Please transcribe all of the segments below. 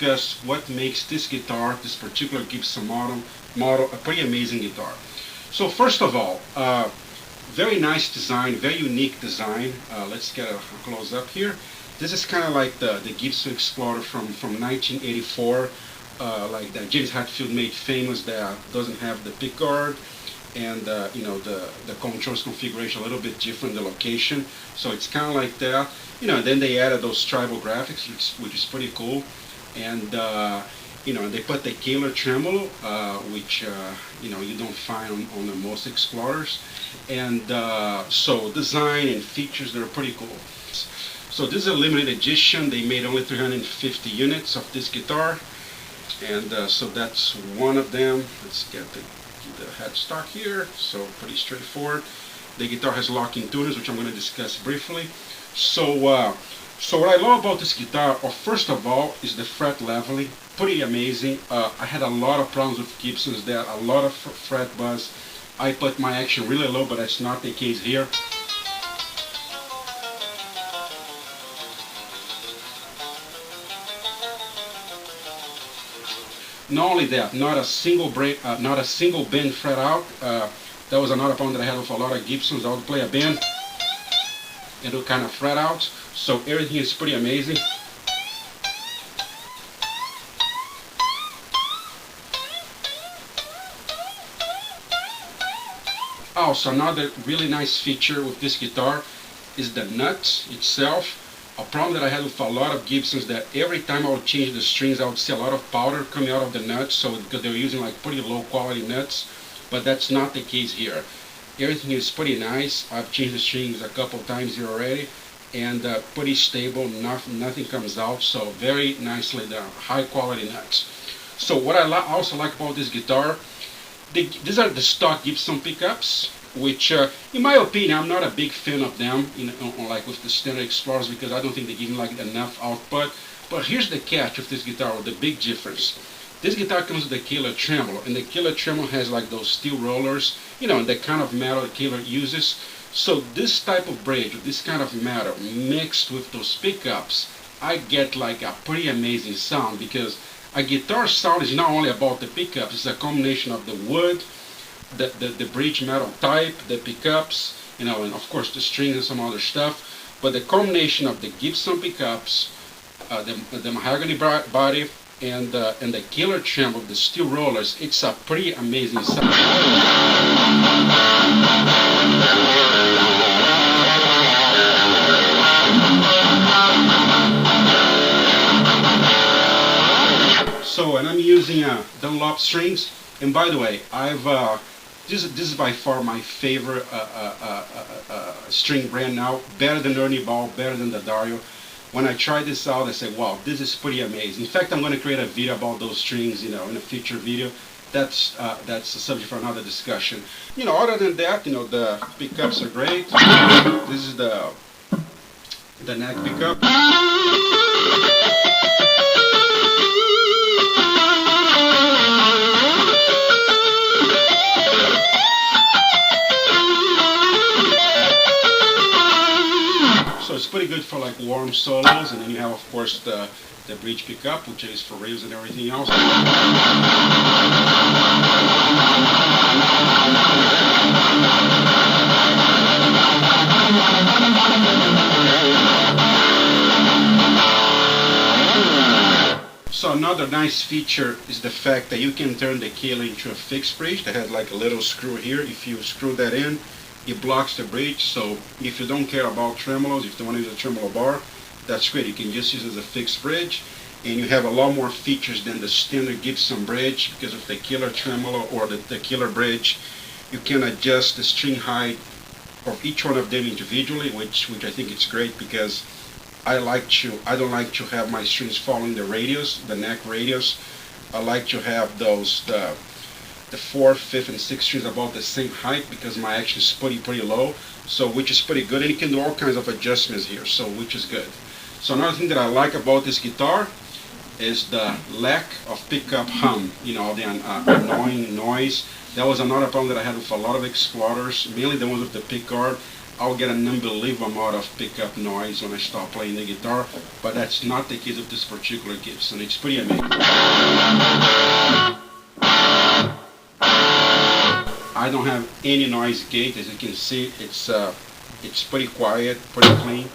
discuss what makes this guitar, this particular Gibson model a pretty amazing guitar. So first of all, very nice design, very unique design. Let's get a close up here. This is kind of like the Gibson Explorer from 1984, like that James Hetfield made famous, that doesn't have the pickguard, and you know, the controls configuration a little bit different, the location. So it's kind of like that. You know, then they added those tribal graphics, which is pretty cool. And you know, they put the Kalher tremolo, which you know, you don't find on the most Explorers. And so design and features, they're pretty cool. So this is a limited edition. They made only 350 units of this guitar, and so that's one of them. Let's get the headstock here. So pretty straightforward. The guitar has locking tuners, which I'm going to discuss briefly. So so what I love about this guitar, first of all, is the fret leveling. Pretty amazing. I had a lot of problems with Gibsons there, a lot of fret buzz. I put my action really low, but that's not the case here. Not only that, not a single bend fret out. That was another problem that I had with a lot of Gibsons. I would play a bend and do kind of fret out. So everything is pretty amazing. Also, another really nice feature with this guitar is the nut itself. A problem that I had with a lot of Gibsons, that every time I would change the strings, I would see a lot of powder coming out of the nuts, so because they were using like pretty low quality nuts, but that's not the case here. Everything is pretty nice. I've changed the strings a couple times here already, and pretty stable. Nothing comes out, so very nicely done. High quality nuts. So what I also like about this guitar, these are the stock Gibson pickups, which, in my opinion, I'm not a big fan of them, you know, like with the standard Explorers, because I don't think they give me like enough output. But here's the catch with this guitar, with the big difference. This guitar comes with the Kalher tremolo, and the Kalher tremolo has like those steel rollers, you know, and the kind of metal that Kalher uses. So this type of bridge, this kind of metal, mixed with those pickups, I get like a pretty amazing sound, because a guitar sound is not only about the pickups, it's a combination of the wood, the bridge metal type, the pickups, you know, and of course the strings and some other stuff. But the combination of the Gibson pickups, the mahogany body, and the Kalher tremolo, the steel rollers, it's a pretty amazing sound. So, and I'm using Dunlop Strings, and by the way, this is by far my favorite string brand now, better than Ernie Ball, better than the Dario. When I tried this out, I said, wow, this is pretty amazing. In fact, I'm going to create a video about those strings, you know, in a future video. That's a subject for another discussion. You know, other than that, you know, the pickups are great. This is the neck pickup. So it's pretty good for like warm solos, and then you have, of course, the bridge pickup, which is for rails and everything else. So another nice feature is the fact that you can turn the Kalher into a fixed bridge that has like a little screw here. If you screw that in, it blocks the bridge. So if you don't care about tremolos, if you don't want to use a tremolo bar, that's great. You can just use it as a fixed bridge, and you have a lot more features than the standard Gibson bridge, because with the Kalher tremolo or the Kalher bridge, you can adjust the string height of each one of them individually, which I think it's great, because I don't like to have my strings following the radius, the neck radius. I like to have those the 4th, 5th, and 6th strings about the same height, because my action is pretty low, so which is pretty good, and you can do all kinds of adjustments here, so which is good. So another thing that I like about this guitar is the lack of pickup hum, you know, the annoying noise. That was another problem that I had with a lot of Explorers, mainly the ones with the pickguard. I'll get an unbelievable amount of pickup noise when I start playing the guitar, but that's not the case of this particular Gibson. It's pretty amazing. I don't have any noise gate. As you can see, it's pretty quiet, pretty clean.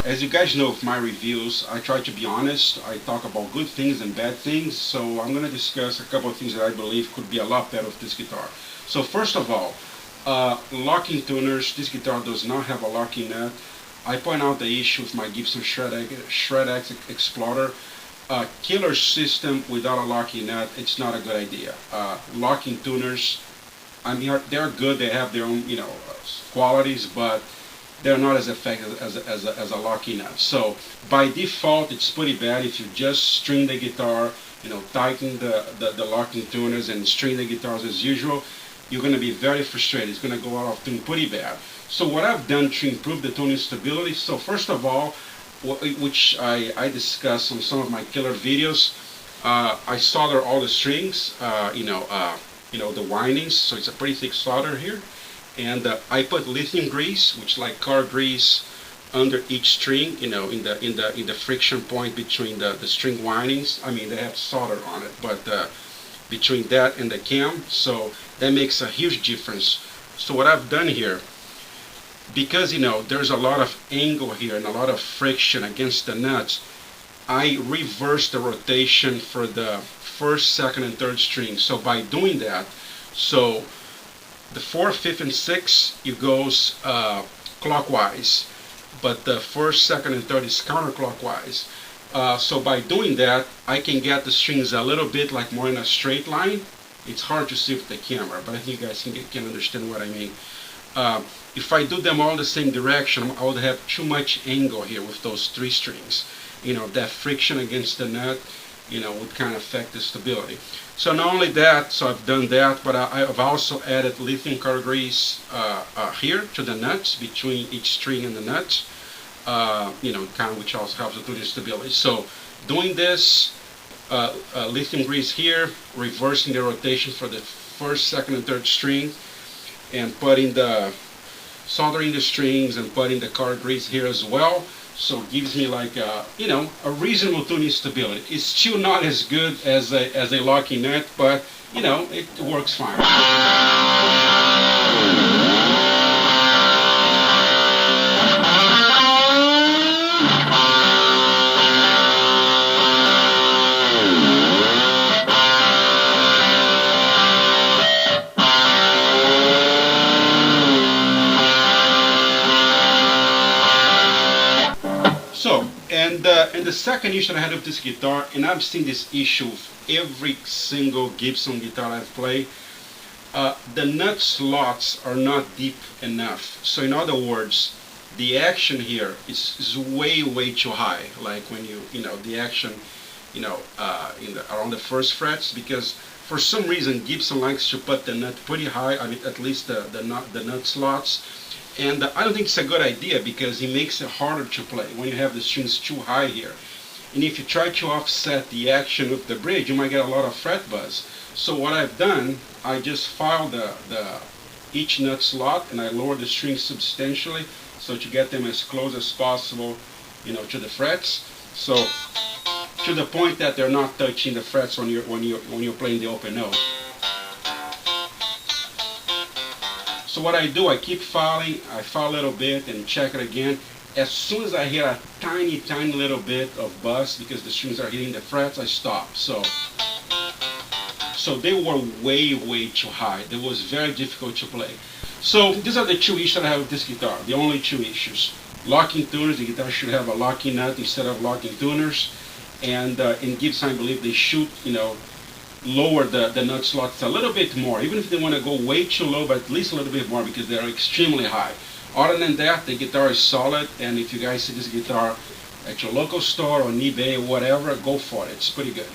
As you guys know from my reviews, I try to be honest. I talk about good things and bad things, so I'm going to discuss a couple of things that I believe could be a lot better with this guitar. So first of all, locking tuners. This guitar does not have a locking nut. I point out the issue with my Gibson Tribal Explorer. Killer system without a locking nut, it's not a good idea. Locking tuners, I mean, they're good. They have their own, qualities, but they're not as effective as a locking nut. So by default, it's pretty bad if you just string the guitar, tighten the locking tuners and string the guitars as usual. You're going to be very frustrated. It's going to go out of tune pretty bad. So what I've done to improve the tuning stability, so first of all, which I discussed on some of my killer videos, I solder all the strings, the windings, so it's a pretty thick solder here. And I put lithium grease, which is like car grease, under each string, in the friction point between the string windings. I mean, they have solder on it, but between that and the cam, so that makes a huge difference. So what I've done here, because there's a lot of angle here and a lot of friction against the nuts, I reverse the rotation for the first, second, and third string. So by doing that, so the 4th, 5th, and 6th, it goes clockwise, but the 1st, 2nd, and 3rd is counterclockwise. So by doing that, I can get the strings a little bit like more in a straight line. It's hard to see with the camera, but I think you guys can understand what I mean. If I do them all the same direction, I would have too much angle here with those 3 strings. That friction against the nut, would kind of affect the stability. So not only that, so I've done that, but I've also added lithium car grease here to the nuts, between each string and the nuts, which also helps with the stability. So doing this, lithium grease here, reversing the rotation for the 1st, 2nd, and 3rd string, and soldering the strings and putting the car grease here as well. So it gives me like a reasonable tuning stability. It's still not as good as a locking nut, but it works fine. So, and the second issue that I had with this guitar, and I've seen this issue with every single Gibson guitar I've played, the nut slots are not deep enough. So in other words, the action here is way too high. Like when the action, around the first frets, because for some reason Gibson likes to put the nut pretty high. I mean, at least the nut slots. And I don't think it's a good idea, because it makes it harder to play when you have the strings too high here. And if you try to offset the action with the bridge, you might get a lot of fret buzz. So what I've done, I just file each nut slot, and I lower the strings substantially so to get them as close as possible, to the frets. So to the point that they're not touching the frets when you're playing the open note. So what I do, I keep filing, I file a little bit and check it again. As soon as I hear a tiny little bit of buzz, because the strings are hitting the frets, I stop. So they were way too high. It was very difficult to play. So these are the 2 issues that I have with this guitar, the only 2 issues. Locking tuners, the guitar should have a locking nut instead of locking tuners. And in Gibson, I believe they should, lower the nut slots a little bit more, even if they want to go way too low, but at least a little bit more, because they're extremely high. Other than that, the guitar is solid, and if you guys see this guitar at your local store, on eBay, or whatever, go for it. It's pretty good.